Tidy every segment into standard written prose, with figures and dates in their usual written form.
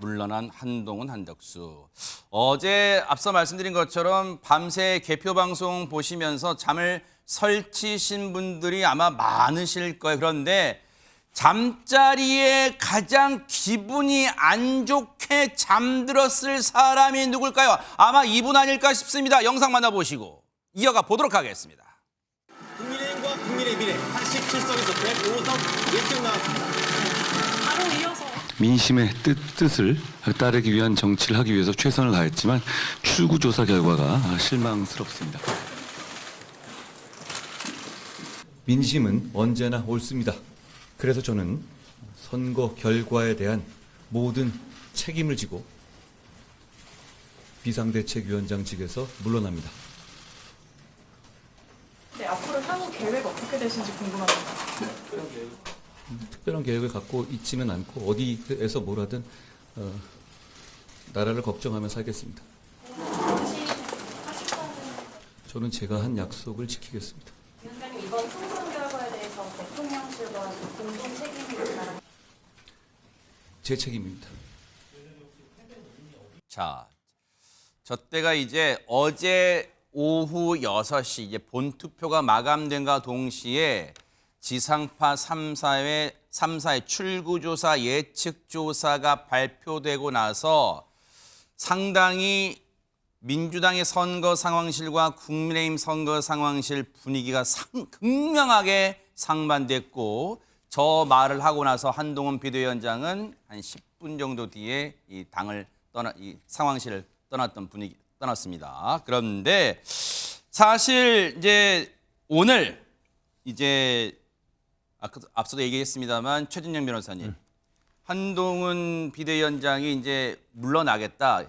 물러난 한동훈, 한덕수. 어제 앞서 말씀드린 것처럼 밤새 개표 방송 보시면서 잠을 설치신 분들이 아마 많으실 거예요. 그런데 잠자리에 가장 기분이 안 좋게 잠들었을 사람이 누굴까요? 아마 이분 아닐까 싶습니다. 영상 만나보시고 이어가 보도록 하겠습니다. 국민의힘과 국민의 미래 87석에서 105석 예측 나왔습니다. 바로 이어서 민심의 뜻을 따르기 위한 정치를 하기 위해서 최선을 다했지만 출구조사 결과가 실망스럽습니다. 민심은 언제나 옳습니다. 그래서 저는 선거 결과에 대한 모든 책임을 지고 비상대책위원장직에서 물러납니다. 네, 앞으로 향후 계획 어떻게 되신지 궁금합니다. 특별한 계획을 갖고 있지는 않고 어디에서 뭘 하든 나라를 걱정하며 살겠습니다. 저는 제가 한 약속을 지키겠습니다. 위원장님, 이번 총선 결과에 대해서 대통령실과 공동 책임이 있나요? 제 책임입니다. 자, 저 때가 이제 어제 오후 6시 이제 본투표가 마감된과 동시에 지상파 3사의 출구조사 예측조사가 발표되고 나서 상당히 민주당의 선거 상황실과 국민의힘 선거 상황실 분위기가 극명하게 상반됐고 저 말을 하고 나서 한동훈 비대위원장은 한 10분 정도 뒤에 이 상황실을 떠났습니다. 그런데 사실 이제 오늘 이제 앞서도 얘기했습니다만 최진영 변호사님, 한동훈 비대위원장이 이제 물러나겠다.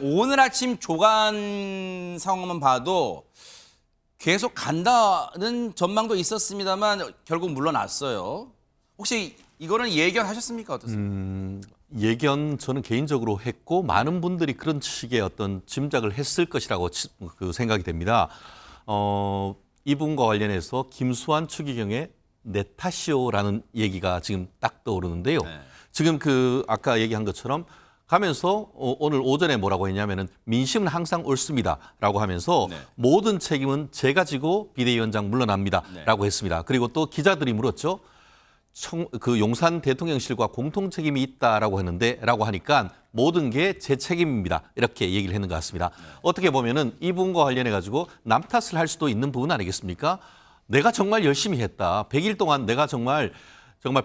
오늘 아침 조간 상황만 봐도 계속 간다는 전망도 있었습니다만 결국 물러났어요. 혹시 이거는 예견하셨습니까? 어떻습니까? 예견 저는 개인적으로 했고 많은 분들이 그런 식의 어떤 짐작을 했을 것이라고 생각이 됩니다. 이분과 관련해서 김수환 추기경의 내 탓이오라는 얘기가 지금 딱 떠오르는데요. 네. 지금 아까 얘기한 것처럼 가면서 오늘 오전에 뭐라고 했냐면은 민심은 항상 옳습니다라고 하면서 네. 모든 책임은 제가 지고 비대위원장 물러납니다라고 네. 했습니다. 그리고 또 기자들이 물었죠. 용산 대통령실과 공통 책임이 있다라고 했는데라고 하니까 모든 게 제 책임입니다. 이렇게 얘기를 했는 것 같습니다. 네. 어떻게 보면은 이분과 관련해 가지고 남 탓을 할 수도 있는 부분 아니겠습니까? 내가 정말 열심히 했다. 100일 동안 내가 정말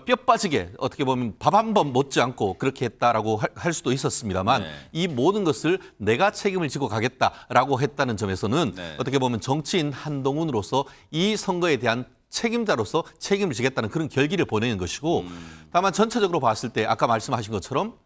뼈 빠지게 어떻게 보면 밥 한 번 못지 않고 그렇게 했다라고 할 수도 있었습니다만 네. 이 모든 것을 내가 책임을 지고 가겠다라고 했다는 점에서는 네. 어떻게 보면 정치인 한동훈으로서 이 선거에 대한 책임자로서 책임을 지겠다는 그런 결기를 보내는 것이고 다만 전체적으로 봤을 때 아까 말씀하신 것처럼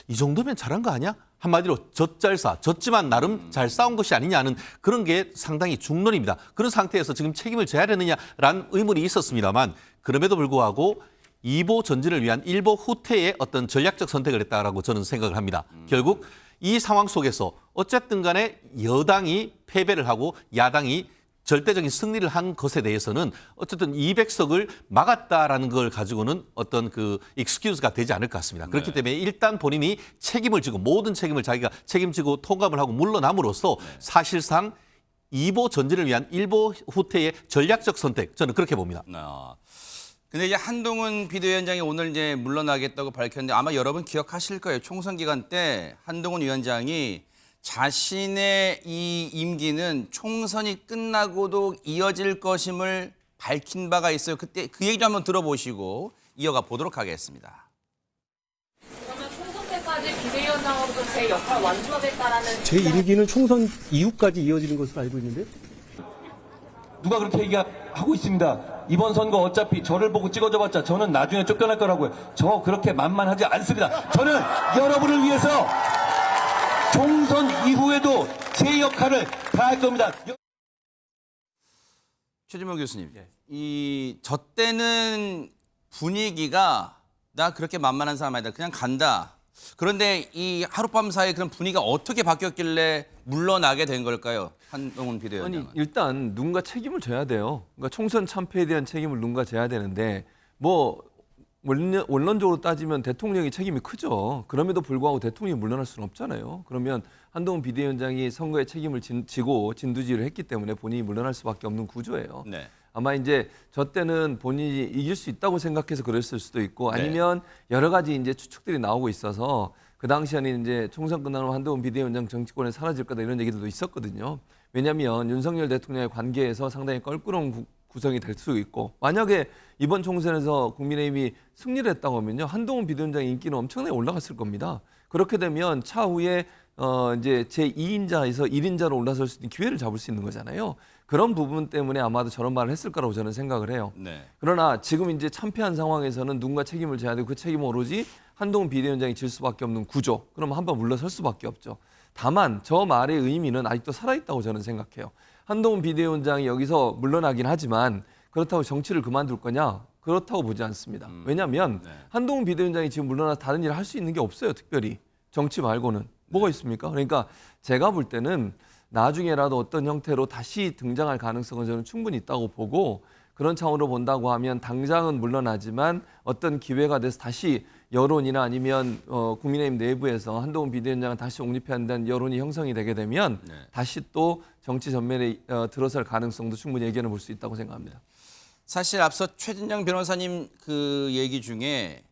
이 정도면 잘한 거 아니야? 한마디로 졌지만 나름 잘 싸운 것이 아니냐는 그런 게 상당히 중론입니다. 그런 상태에서 지금 책임을 져야 되느냐라는 의문이 있었습니다만 그럼에도 불구하고 2보 전진을 위한 1보 후퇴의 어떤 전략적 선택을 했다라고 저는 생각을 합니다. 결국 이 상황 속에서 어쨌든 간에 여당이 패배를 하고 야당이 절대적인 승리를 한 것에 대해서는 어쨌든 200석을 막았다라는 걸 가지고는 어떤 익스큐즈가 되지 않을 것 같습니다. 그렇기 네. 때문에 일단 본인이 책임을 지고 모든 책임을 자기가 책임지고 통감을 하고 물러남으로써 사실상 2보 전진을 위한 1보 후퇴의 전략적 선택 저는 그렇게 봅니다. 근데 이제 한동훈 비대위원장이 오늘 이제 물러나겠다고 밝혔는데 아마 여러분 기억하실 거예요. 총선 기간 때 한동훈 위원장이 자신의 이 임기는 총선이 끝나고도 이어질 것임을 밝힌 바가 있어요. 그때 그 얘기 좀 한번 들어보시고 이어가 보도록 하겠습니다. 그러면 총선 때까지 비대위원장으로도 제 역할 완수하겠다라는 제 임기는 총선 이후까지 이어지는 것으로 알고 있는데 누가 그렇게 얘기하고 있습니다. 이번 선거 어차피 저를 보고 찍어줘봤자 저는 나중에 쫓겨날 거라고요. 저 그렇게 만만하지 않습니다. 저는 여러분을 위해서 총선 이후에도 제 역할을 다할 겁니다. 최진모 교수님, 저 때는 분위기가 나 그렇게 만만한 사람 아니다. 그냥 간다. 그런데 이 하룻밤 사이에 그런 분위기가 어떻게 바뀌었길래 물러나게 된 걸까요? 한동훈 비대위원장은. 아니 일단 누군가 책임을 져야 돼요. 그러니까 총선 참패에 대한 책임을 누군가 져야 되는데 뭐 원론적으로 따지면 대통령이 책임이 크죠. 그럼에도 불구하고 대통령이 물러날 수는 없잖아요. 그러면 한동훈 비대위원장이 선거에 책임을 지고 진두지휘를 했기 때문에 본인이 물러날 수밖에 없는 구조예요. 네. 아마 이제 저 때는 본인이 이길 수 있다고 생각해서 그랬을 수도 있고 네. 아니면 여러 가지 이제 추측들이 나오고 있어서 그 당시에는 이제 총선 끝나면 한동훈 비대위원장 정치권에 사라질 거다 이런 얘기들도 있었거든요. 왜냐하면 윤석열 대통령의 관계에서 상당히 껄끄러운 구성이 될 수 있고 만약에 이번 총선에서 국민의힘이 승리를 했다고 하면요 한동훈 비대위원장의 인기는 엄청나게 올라갔을 겁니다. 그렇게 되면 차후에 이제 제2인자에서 1인자로 올라설 수 있는 기회를 잡을 수 있는 거잖아요. 그런 부분 때문에 아마도 저런 말을 했을 거라고 저는 생각을 해요. 네. 그러나 지금 이제 참패한 상황에서는 누군가 책임을 져야 되고 그 책임은 오로지 한동훈 비대위원장이 질 수밖에 없는 구조. 그러면 한번 물러설 수밖에 없죠. 다만 저 말의 의미는 아직도 살아있다고 저는 생각해요. 한동훈 비대위원장이 여기서 물러나긴 하지만 그렇다고 정치를 그만둘 거냐? 그렇다고 보지 않습니다. 왜냐하면 네. 한동훈 비대위원장이 지금 물러나서 다른 일을 할 수 있는 게 없어요. 특별히 정치 말고는. 뭐가 있습니까? 그러니까 제가 볼 때는 나중에라도 어떤 형태로 다시 등장할 가능성은 저는 충분히 있다고 보고 그런 차원으로 본다고 하면 당장은 물러나지만 어떤 기회가 돼서 다시 여론이나 아니면 국민의힘 내부에서 한동훈 비대위원장을 다시 옹립해야 한다는 여론이 형성이 되게 되면 네. 다시 또 정치 전면에 들어설 가능성도 충분히 예견해 볼 수 있다고 생각합니다. 사실 앞서 최진영 변호사님 그 얘기 중에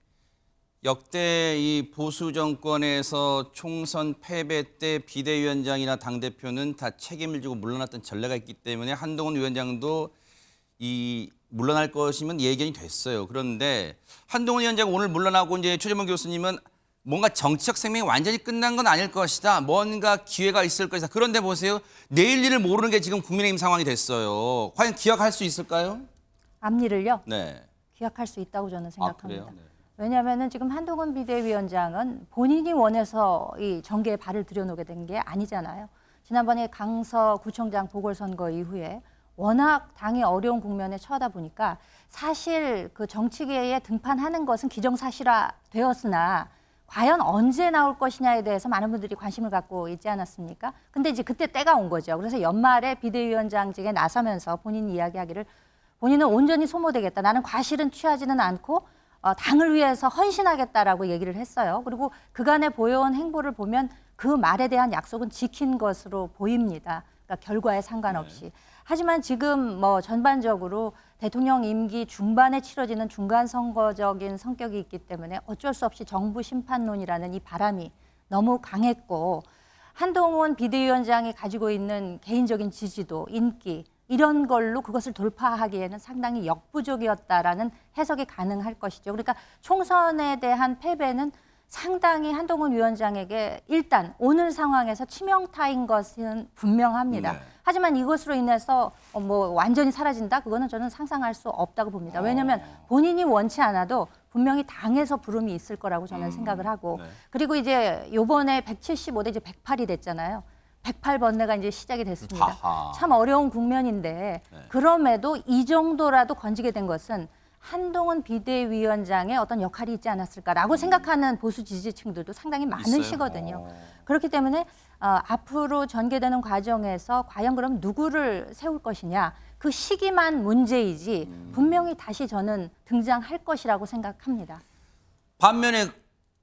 역대 이 보수 정권에서 총선 패배 때 비대위원장이나 당대표는 다 책임을 지고 물러났던 전례가 있기 때문에 한동훈 위원장도 이 물러날 것이면 예견이 됐어요. 그런데 한동훈 위원장 오늘 물러나고 이제 최재문 교수님은 뭔가 정치적 생명이 완전히 끝난 건 아닐 것이다. 뭔가 기회가 있을 것이다. 그런데 보세요. 내일 일을 모르는 게 지금 국민의힘 상황이 됐어요. 과연 기억할 수 있을까요? 앞일을요? 네. 기약할 수 있다고 저는 생각합니다. 그래요? 네. 왜냐하면 지금 한동훈 비대위원장은 본인이 원해서 이 정계에 발을 들여놓게 된 게 아니잖아요. 지난번에 강서구청장 보궐선거 이후에 워낙 당이 어려운 국면에 처하다 보니까 사실 그 정치계에 등판하는 것은 기정사실화 되었으나 과연 언제 나올 것이냐에 대해서 많은 분들이 관심을 갖고 있지 않았습니까? 근데 이제 그때 때가 온 거죠. 그래서 연말에 비대위원장직에 나서면서 본인이 이야기하기를 본인은 온전히 소모되겠다. 나는 과실은 취하지는 않고 당을 위해서 헌신하겠다라고 얘기를 했어요. 그리고 그간에 보여온 행보를 보면 그 말에 대한 약속은 지킨 것으로 보입니다. 그러니까 결과에 상관없이. 네. 하지만 지금 뭐 전반적으로 대통령 임기 중반에 치러지는 중간 선거적인 성격이 있기 때문에 어쩔 수 없이 정부 심판론이라는 이 바람이 너무 강했고 한동훈 비대위원장이 가지고 있는 개인적인 지지도, 인기 이런 걸로 그것을 돌파하기에는 상당히 역부족이었다라는 해석이 가능할 것이죠. 그러니까 총선에 대한 패배는 상당히 한동훈 위원장에게 일단 오늘 상황에서 치명타인 것은 분명합니다. 네. 하지만 이것으로 인해서 뭐 완전히 사라진다? 그거는 저는 상상할 수 없다고 봅니다. 왜냐하면 본인이 원치 않아도 분명히 당에서 부름이 있을 거라고 저는 생각을 하고 네. 그리고 이제 요번에 175대 이제 108이 됐잖아요. 108번뇌가 이제 시작이 됐습니다. 하하. 참 어려운 국면인데 네. 그럼에도 이 정도라도 건지게 된 것은 한동훈 비대위원장의 어떤 역할이 있지 않았을까라고 생각하는 보수 지지층들도 상당히 많으시거든요. 그렇기 때문에 앞으로 전개되는 과정에서 과연 그럼 누구를 세울 것이냐 그 시기만 문제이지 분명히 다시 저는 등장할 것이라고 생각합니다. 반면에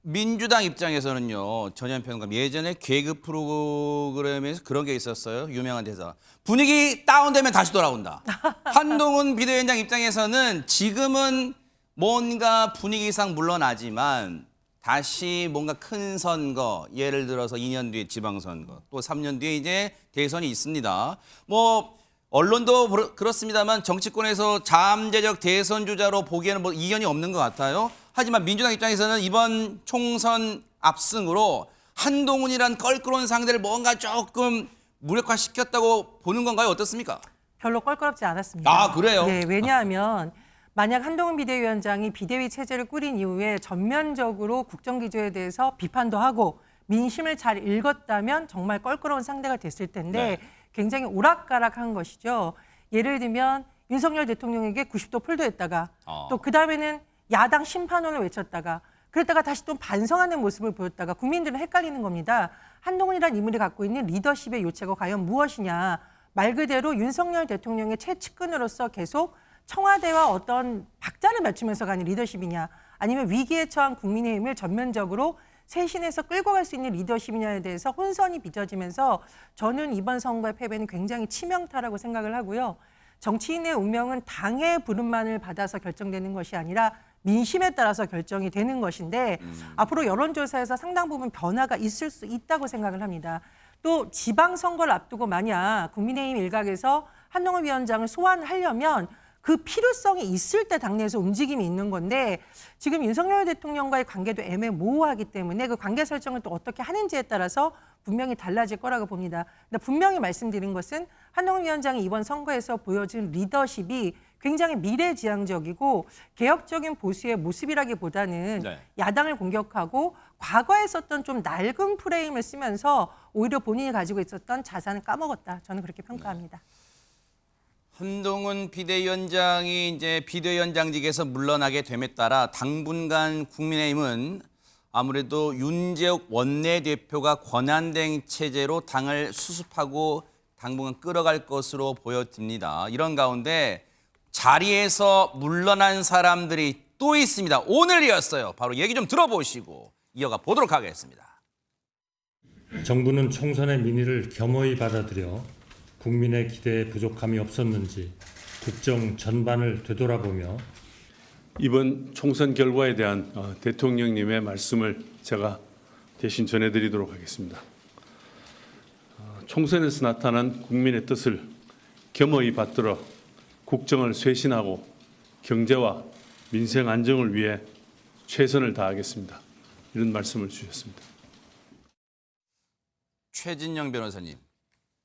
민주당 입장에서는요. 전현 평론가 예전에 개그 프로그램에서 그런 게 있었어요. 유명한 대사. 분위기 다운되면 다시 돌아온다. 한동훈 비대위원장 입장에서는 지금은 뭔가 분위기상 물러나지만 다시 뭔가 큰 선거, 예를 들어서 2년 뒤에 지방선거, 또 3년 뒤에 이제 대선이 있습니다. 뭐 언론도 그렇습니다만 정치권에서 잠재적 대선 주자로 보기에는 뭐 이견이 없는 것 같아요. 하지만 민주당 입장에서는 이번 총선 압승으로 한동훈이란 껄끄러운 상대를 뭔가 조금 무력화시켰다고 보는 건가요? 어떻습니까? 별로 껄끄럽지 않았습니다. 아, 그래요? 네, 왜냐하면 만약 한동훈 비대위원장이 비대위 체제를 꾸린 이후에 전면적으로 국정기조에 대해서 비판도 하고 민심을 잘 읽었다면 정말 껄끄러운 상대가 됐을 텐데 네. 굉장히 오락가락한 것이죠. 예를 들면 윤석열 대통령에게 90도 폴더했다가 또 그다음에는 야당 심판원을 외쳤다가 그랬다가 다시 또 반성하는 모습을 보였다가 국민들은 헷갈리는 겁니다. 한동훈이라는 인물이 갖고 있는 리더십의 요체가 과연 무엇이냐. 말 그대로 윤석열 대통령의 최측근으로서 계속 청와대와 어떤 박자를 맞추면서 가는 리더십이냐 아니면 위기에 처한 국민의힘을 전면적으로 쇄신해서 끌고 갈 수 있는 리더십이냐에 대해서 혼선이 빚어지면서 저는 이번 선거의 패배는 굉장히 치명타라고 생각을 하고요. 정치인의 운명은 당의 부름만을 받아서 결정되는 것이 아니라 민심에 따라서 결정이 되는 것인데 앞으로 여론조사에서 상당 부분 변화가 있을 수 있다고 생각을 합니다. 또 지방선거를 앞두고 만약 국민의힘 일각에서 한동훈 위원장을 소환하려면 그 필요성이 있을 때 당내에서 움직임이 있는 건데 지금 윤석열 대통령과의 관계도 애매모호하기 때문에 그 관계 설정을 또 어떻게 하는지에 따라서 분명히 달라질 거라고 봅니다. 근데 분명히 말씀드린 것은 한동훈 위원장이 이번 선거에서 보여준 리더십이 굉장히 미래지향적이고 개혁적인 보수의 모습이라기보다는 네. 야당을 공격하고 과거에 썼던 좀 낡은 프레임을 쓰면서 오히려 본인이 가지고 있었던 자산을 까먹었다. 저는 그렇게 평가합니다. 한동훈 비대위원장이 이제 비대위원장직에서 물러나게 됨에 따라 당분간 국민의힘은 아무래도 윤재욱 원내대표가 권한대행 체제로 당을 수습하고 당분간 끌어갈 것으로 보여집니다. 이런 가운데 자리에서 물러난 사람들이 또 있습니다. 오늘이었어요. 바로 얘기 좀 들어보시고 이어가 보도록 하겠습니다. 정부는 총선의 민의를 겸허히 받아들여 국민의 기대에 부족함이 없었는지 국정 전반을 되돌아보며 이번 총선 결과에 대한 대통령님의 말씀을 제가 대신 전해드리도록 하겠습니다. 총선에서 나타난 국민의 뜻을 겸허히 받들어 국정을 쇄신하고 경제와 민생 안정을 위해 최선을 다하겠습니다. 이런 말씀을 주셨습니다. 최진영 변호사님,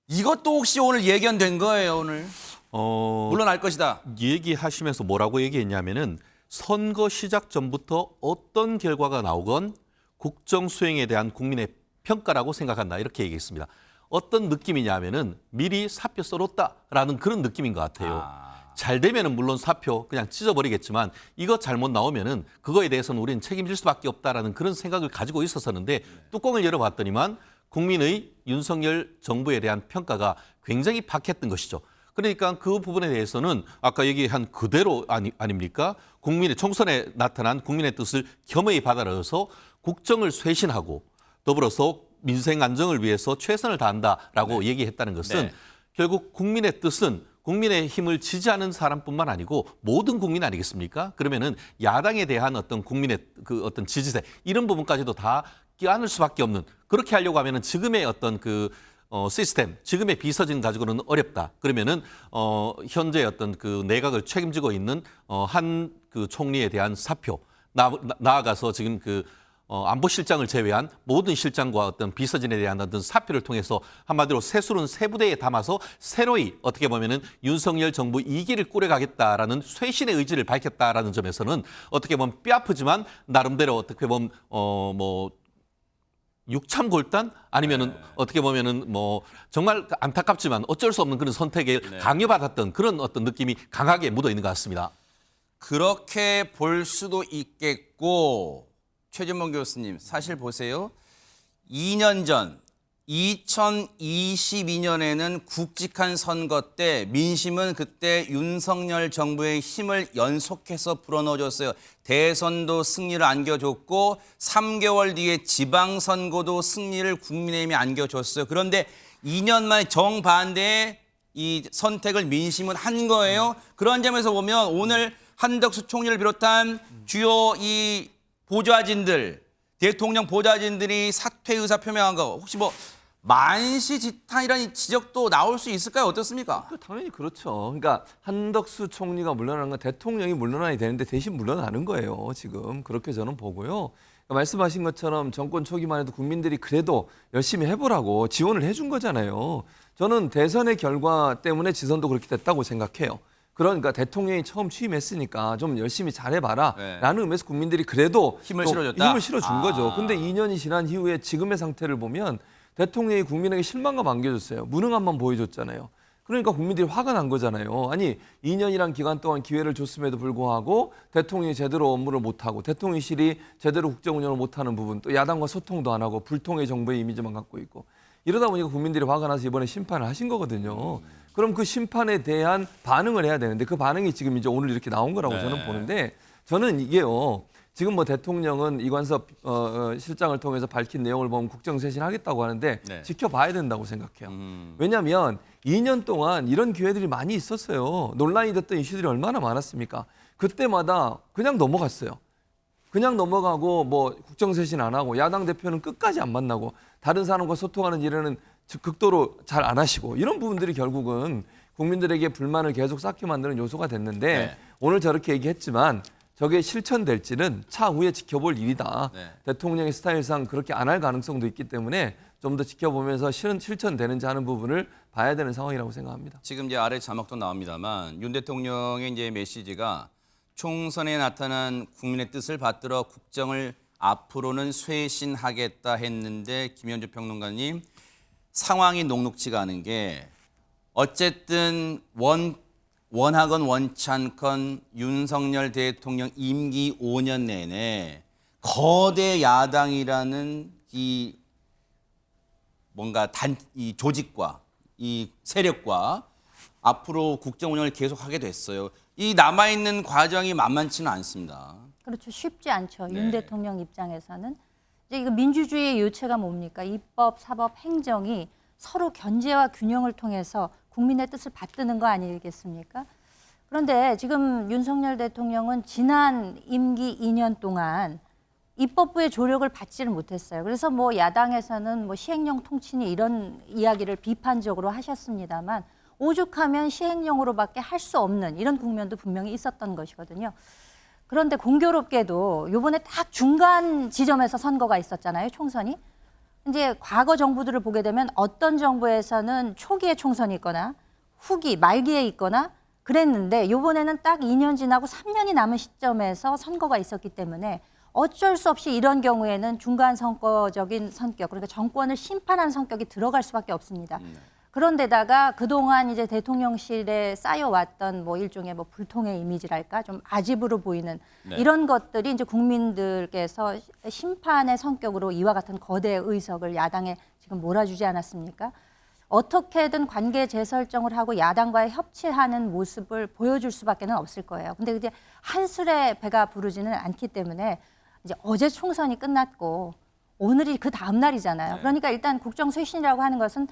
이것도 혹시 오늘 예견된 거예요, 오늘? 물러날 것이다. 얘기하시면서 뭐라고 얘기했냐면은 선거 시작 전부터 어떤 결과가 나오건 국정 수행에 대한 국민의 평가라고 생각한다. 이렇게 얘기했습니다. 어떤 느낌이냐면은 미리 사표 썰었다라는 그런 느낌인 것 같아요. 잘 되면은 물론 사표 그냥 찢어버리겠지만 이거 잘못 나오면은 그거에 대해서는 우리는 책임질 수밖에 없다라는 그런 생각을 가지고 있었었는데 뚜껑을 열어봤더니만 국민의 윤석열 정부에 대한 평가가 굉장히 박했던 것이죠. 그러니까 그 부분에 대해서는 아까 얘기한 그대로 아닙니까? 국민의 총선에 나타난 국민의 뜻을 겸허히 받아들여서 국정을 쇄신하고 더불어서 민생 안정을 위해서 최선을 다한다라고 얘기했다는 것은 결국 국민의 뜻은 국민의 힘을 지지하는 사람뿐만 아니고 모든 국민 아니겠습니까? 그러면은 야당에 대한 어떤 국민의 그 어떤 지지세 이런 부분까지도 다 끼안을 수밖에 없는 그렇게 하려고 하면은 지금의 어떤 그 시스템, 지금의 비서진 가지고는 어렵다. 그러면은 현재 어떤 그 내각을 책임지고 있는 한 그 총리에 대한 사표 나아가서 지금 그 안보실장을 제외한 모든 실장과 어떤 비서진에 대한 어떤 사표를 통해서 한마디로 새술은 새 부대에 담아서 새로이 어떻게 보면은 윤석열 정부 2기를 꾸려가겠다라는 쇄신의 의지를 밝혔다라는 점에서는 어떻게 보면 뼈아프지만 나름대로 어떻게 보면 뭐 육참골단 아니면은 어떻게 보면은 뭐 정말 안타깝지만 어쩔 수 없는 그런 선택에 강요받았던 그런 어떤 느낌이 강하게 묻어 있는 것 같습니다. 그렇게 볼 수도 있겠고 최진봉 교수님 사실 보세요. 2년 전 2022년에는 굵직한 선거 때 민심은 그때 윤석열 정부의 힘을 연속해서 불어넣어줬어요. 대선도 승리를 안겨줬고 3개월 뒤에 지방선거도 승리를 국민의힘이 안겨줬어요. 그런데 2년 만에 정반대의 이 선택을 민심은 한 거예요. 그런 점에서 보면 오늘 한덕수 총리를 비롯한 주요 이 보좌진들, 대통령 보좌진들이 사퇴 의사 표명한 거 혹시 뭐 만시지탄이라는 지적도 나올 수 있을까요? 어떻습니까? 당연히 그렇죠. 그러니까 한덕수 총리가 물러나는 건 대통령이 물러나야 되는데 대신 물러나는 거예요. 지금 그렇게 저는 보고요. 그러니까 말씀하신 것처럼 정권 초기만 해도 국민들이 그래도 열심히 해보라고 지원을 해준 거잖아요. 저는 대선의 결과 때문에 지선도 그렇게 됐다고 생각해요. 그러니까 대통령이 처음 취임했으니까 좀 열심히 잘해봐라 라는 의미에서 국민들이 그래도 힘을 실어줬다? 힘을 실어준 거죠. 근데 2년이 지난 이후에 지금의 상태를 보면 대통령이 국민에게 실망감 안겨줬어요. 무능함만 보여줬잖아요. 그러니까 국민들이 화가 난 거잖아요. 아니 2년이란 기간 동안 기회를 줬음에도 불구하고 대통령이 제대로 업무를 못하고 대통령실이 제대로 국정 운영을 못하는 부분 또 야당과 소통도 안 하고 불통의 정부의 이미지만 갖고 있고 이러다 보니까 국민들이 화가 나서 이번에 심판을 하신 거거든요. 그럼 그 심판에 대한 반응을 해야 되는데 그 반응이 지금 이제 오늘 이렇게 나온 거라고 네. 저는 보는데 저는 이게요. 지금 뭐 대통령은 이관섭 실장을 통해서 밝힌 내용을 보면 국정쇄신하겠다고 하는데 네. 지켜봐야 된다고 생각해요. 왜냐하면 2년 동안 이런 기회들이 많이 있었어요. 논란이 됐던 이슈들이 얼마나 많았습니까? 그때마다 그냥 넘어갔어요. 그냥 넘어가고 뭐 국정쇄신 안 하고 야당 대표는 끝까지 안 만나고 다른 사람과 소통하는 일에는 극도로 잘 안 하시고 이런 부분들이 결국은 국민들에게 불만을 계속 쌓게 만드는 요소가 됐는데 네. 오늘 저렇게 얘기했지만 저게 실천될지는 차후에 지켜볼 일이다. 네. 대통령의 스타일상 그렇게 안 할 가능성도 있기 때문에 좀 더 지켜보면서 실천되는지 하는 부분을 봐야 되는 상황이라고 생각합니다. 지금 이제 아래 자막도 나옵니다만 윤 대통령의 이제 메시지가 총선에 나타난 국민의 뜻을 받들어 국정을 앞으로는 쇄신하겠다 했는데 김현주 평론가님 상황이 녹록지가 않은 게 어쨌든 원하건 원치 않건 윤석열 대통령 임기 5년 내내 거대 야당이라는 이 뭔가 이 조직과 이 세력과 앞으로 국정 운영을 계속하게 됐어요. 이 남아있는 과정이 만만치는 않습니다. 그렇죠. 쉽지 않죠. 네. 윤 대통령 입장에서는. 이제 이거 민주주의의 요체가 뭡니까? 입법, 사법, 행정이 서로 견제와 균형을 통해서 국민의 뜻을 받드는 거 아니겠습니까? 그런데 지금 윤석열 대통령은 지난 임기 2년 동안 입법부의 조력을 받지를 못했어요. 그래서 뭐 야당에서는 뭐 시행령 통치니 이런 이야기를 비판적으로 하셨습니다만 오죽하면 시행령으로밖에 할 수 없는 이런 국면도 분명히 있었던 것이거든요. 그런데 공교롭게도 요번에 딱 중간 지점에서 선거가 있었잖아요, 총선이. 이제 과거 정부들을 보게 되면 어떤 정부에서는 초기에 총선이 있거나 후기, 말기에 있거나 그랬는데 요번에는 딱 2년 지나고 3년이 남은 시점에서 선거가 있었기 때문에 어쩔 수 없이 이런 경우에는 중간 선거적인 성격, 그러니까 정권을 심판하는 성격이 들어갈 수밖에 없습니다. 그런데다가 그동안 이제 대통령실에 쌓여왔던 뭐 일종의 뭐 불통의 이미지랄까 좀 아집으로 보이는 네. 이런 것들이 이제 국민들께서 심판의 성격으로 이와 같은 거대 의석을 야당에 지금 몰아주지 않았습니까? 어떻게든 관계 재설정을 하고 야당과의 협치하는 모습을 보여줄 수밖에는 없을 거예요. 근데 이제 한술에 배가 부르지는 않기 때문에 이제 어제 총선이 끝났고 오늘이 그 다음 날이잖아요. 네. 그러니까 일단 국정쇄신이라고 하는 것은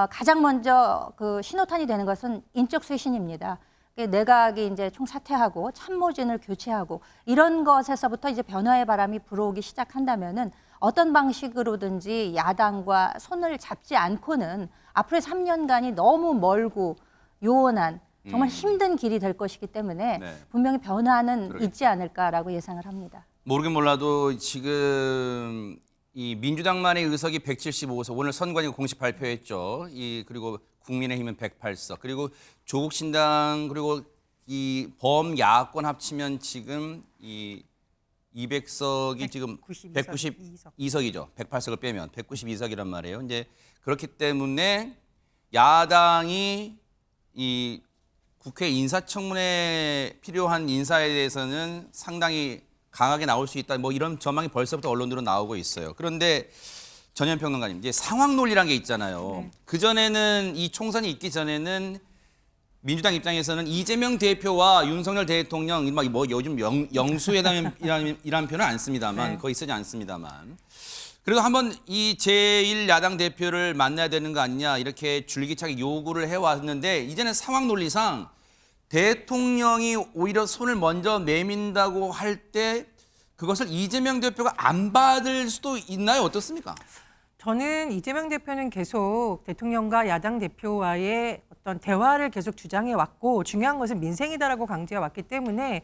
가장 먼저 그 신호탄이 되는 것은 인적 쇄신입니다. 내각이 이제 총사퇴하고 참모진을 교체하고 이런 것에서부터 이제 변화의 바람이 불어오기 시작한다면은 어떤 방식으로든지 야당과 손을 잡지 않고는 앞으로의 3년간이 너무 멀고 요원한 정말 힘든 길이 될 것이기 때문에 네. 분명히 변화는 그러게요. 있지 않을까라고 예상을 합니다. 모르긴 몰라도 지금 이 민주당만의 의석이 175석, 오늘 선관위가 공식 발표했죠. 그리고 국민의힘은 108석, 그리고 조국신당 그리고 이 범야권 합치면 지금 이 200석이 지금 192석이죠. 108석을 빼면 192석이란 말이에요. 이제 그렇기 때문에 야당이 이 국회 인사청문회에 필요한 인사에 대해서는 상당히 강하게 나올 수 있다. 뭐 이런 전망이 벌써부터 언론으로 나오고 있어요. 그런데 전현 평론가님, 이제 상황 논리란 게 있잖아요. 네. 그 전에는 이 총선이 있기 전에는 민주당 입장에서는 이재명 대표와 윤석열 대통령 막 뭐 요즘 영수회담이라는 표현은 안 씁니다만 네. 거의 쓰지 않습니다만. 그리고 한번 이 제1야당 대표를 만나야 되는 거 아니냐 이렇게 줄기차게 요구를 해왔는데 이제는 상황 논리상 대통령이 오히려 손을 먼저 내민다고 할 때 그것을 이재명 대표가 안 받을 수도 있나요? 어떻습니까? 저는 이재명 대표는 계속 대통령과 야당 대표와의 어떤 대화를 계속 주장해 왔고 중요한 것은 민생이다라고 강조해 왔기 때문에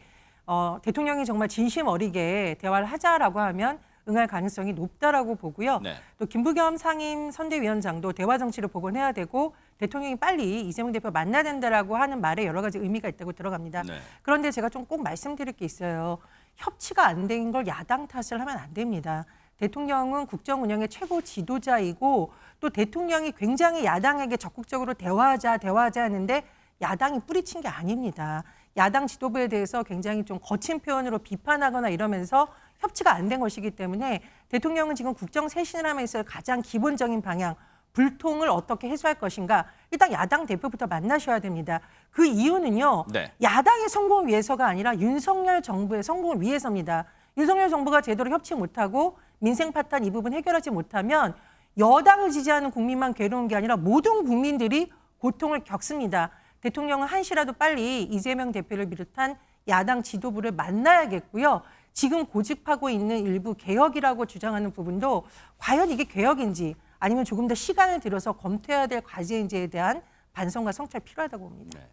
대통령이 정말 진심 어리게 대화를 하자라고 하면 응할 가능성이 높다라고 보고요. 네. 또 김부겸 상임 선대위원장도 대화 정치를 복원해야 되고 대통령이 빨리 이재명 대표 만나야 된다라고 하는 말에 여러 가지 의미가 있다고 들어갑니다. 네. 그런데 제가 좀 꼭 말씀드릴 게 있어요. 협치가 안 된 걸 야당 탓을 하면 안 됩니다. 대통령은 국정 운영의 최고 지도자이고 또 대통령이 굉장히 야당에게 적극적으로 대화하자 하는데 야당이 뿌리친 게 아닙니다. 야당 지도부에 대해서 굉장히 좀 거친 표현으로 비판하거나 이러면서 협치가 안 된 것이기 때문에 대통령은 지금 국정 쇄신을 하면서 가장 기본적인 방향, 불통을 어떻게 해소할 것인가. 일단 야당 대표부터 만나셔야 됩니다. 그 이유는요. 네. 야당의 성공을 위해서가 아니라 윤석열 정부의 성공을 위해서입니다. 윤석열 정부가 제대로 협치 못하고 민생 파탄 이 부분 해결하지 못하면 여당을 지지하는 국민만 괴로운 게 아니라 모든 국민들이 고통을 겪습니다. 대통령은 한시라도 빨리 이재명 대표를 비롯한 야당 지도부를 만나야겠고요. 지금 고집하고 있는 일부 개혁이라고 주장하는 부분도 과연 이게 개혁인지 아니면 조금 더 시간을 들여서 검토해야 될 과제인지에 대한 반성과 성찰이 필요하다고 봅니다. 네.